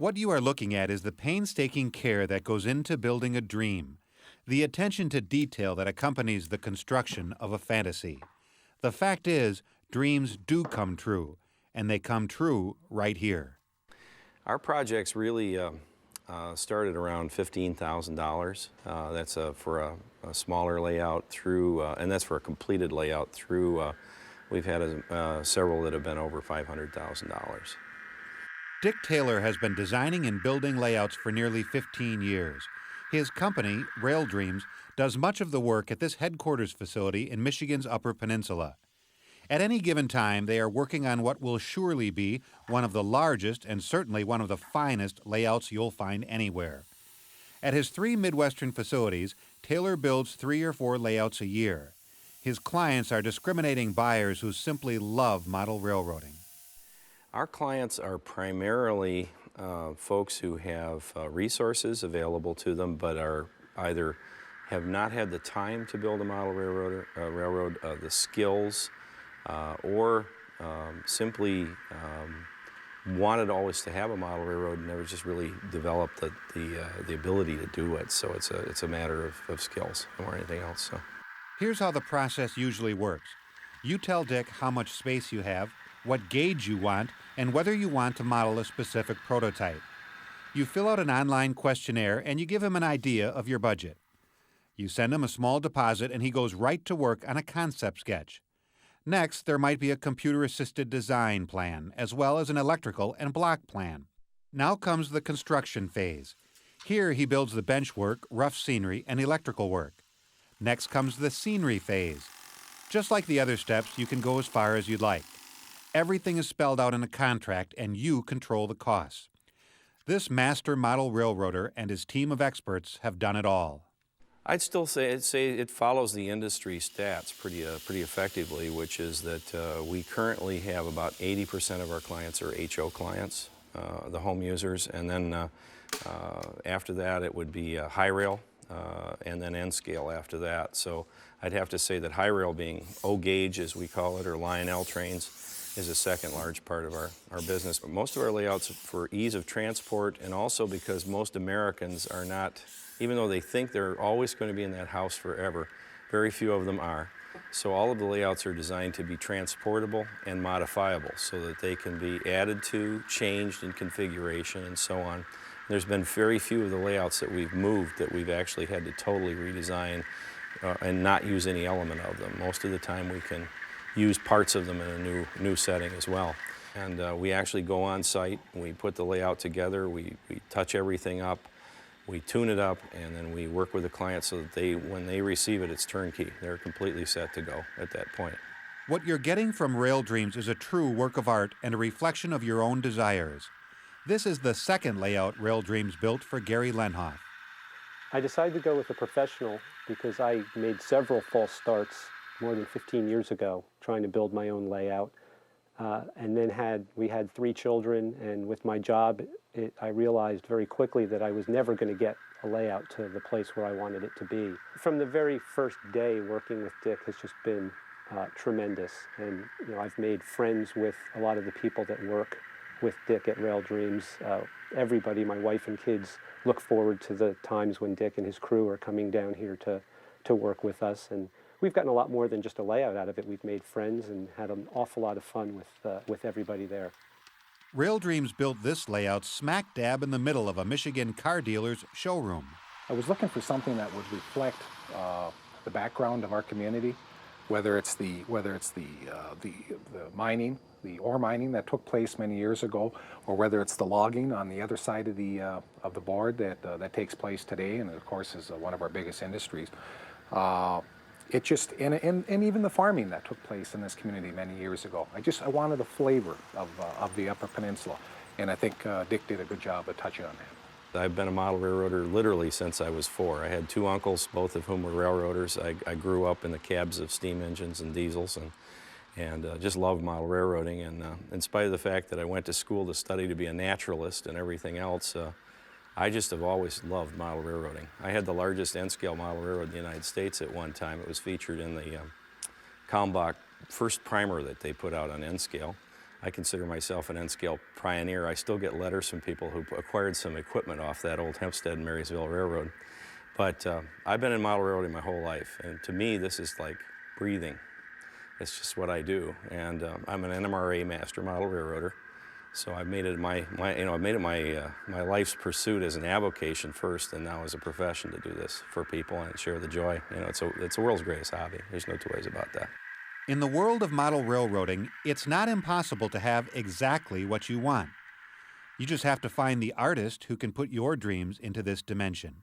What you are looking at is the painstaking care that goes into building a dream, the attention to detail that accompanies the construction of a fantasy. The fact is, dreams do come true, and they come true right here. Our projects really started around $15,000. That's for a smaller layout through, and that's for a completed layout through, we've had several that have been over $500,000. Dick Taylor has been designing and building layouts for nearly 15 years. His company, Rail Dreams, does much of the work at this headquarters facility in Michigan's Upper Peninsula. At any given time, they are working on what will surely be one of the largest and certainly one of the finest layouts you'll find anywhere. At his 3 Midwestern facilities, Taylor builds 3 or 4 layouts a year. His clients are discriminating buyers who simply love model railroading. Our clients are primarily folks who have resources available to them, but are either have not had the time to build a model railroad, the skills, or simply wanted always to have a model railroad and never just really developed the ability to do it. So it's a matter of skills more than anything else. So. Here's how the process usually works. You tell Dick how much space you have, what gauge you want, and whether you want to model a specific prototype. You fill out an online questionnaire and you give him an idea of your budget. You send him a small deposit and he goes right to work on a concept sketch. Next, there might be a computer-assisted design plan, as well as an electrical and block plan. Now comes the construction phase. Here he builds the bench work, rough scenery, and electrical work. Next comes the scenery phase. Just like the other steps, you can go as far as you'd like. Everything is spelled out in a contract, and you control the costs. This master model railroader and his team of experts have done it all. I'd still say it follows the industry stats pretty effectively, which is that we currently have about 80% of our clients are HO clients, the home users, and then after that it would be high rail, and then N scale after that. So I'd have to say that high rail, being O gauge as we call it, or Lionel trains, is a second large part of our business. But most of our layouts for ease of transport, and also because most Americans are not, even though they think they're always going to be in that house forever, very few of them are. So all of the layouts are designed to be transportable and modifiable so that they can be added to, changed in configuration, and so on. There's been very few of the layouts that we've moved that we've actually had to totally redesign and not use any element of them. Most of the time we can use parts of them in a new setting as well. And we actually go on site, we put the layout together, we touch everything up, we tune it up, and then we work with the client so that when they receive it, it's turnkey. They're completely set to go at that point. What you're getting from Rail Dreams is a true work of art and a reflection of your own desires. This is the second layout Rail Dreams built for Gary Lenhoff. I decided to go with a professional because I made several false starts more than 15 years ago trying to build my own layout. And then we had 3 children, and with my job, I realized very quickly that I was never going to get a layout to the place where I wanted it to be. From the very first day, working with Dick has just been tremendous. And I've made friends with a lot of the people that work with Dick at Rail Dreams. Everybody, my wife and kids, look forward to the times when Dick and his crew are coming down here to work with us. And we've gotten a lot more than just a layout out of it. We've made friends and had an awful lot of fun with everybody there. Rail Dreams built this layout smack dab in the middle of a Michigan car dealer's showroom. I was looking for something that would reflect the background of our community, whether it's the mining, the ore mining that took place many years ago, or whether it's the logging on the other side of the board that takes place today, and of course is one of our biggest industries. It just, and even the farming that took place in this community many years ago. I wanted a flavor of the Upper Peninsula, and I think Dick did a good job of touching on that. I've been a model railroader literally since I was 4. I had 2 uncles, both of whom were railroaders. I grew up in the cabs of steam engines and diesels, and just loved model railroading. And in spite of the fact that I went to school to study to be a naturalist and everything else, I just have always loved model railroading. I had the largest N-scale model railroad in the United States at one time. It was featured in the Kalmbach first primer that they put out on N-scale. I consider myself an N-scale pioneer. I still get letters from people who acquired some equipment off that old Hempstead and Marysville Railroad. But I've been in model railroading my whole life, and to me, this is like breathing. It's just what I do, and I'm an NMRA master model railroader. So I've made it my life's pursuit as an avocation first, and now as a profession to do this for people and share the joy. It's the world's greatest hobby. There's no two ways about that. In the world of model railroading, it's not impossible to have exactly what you want. You just have to find the artist who can put your dreams into this dimension.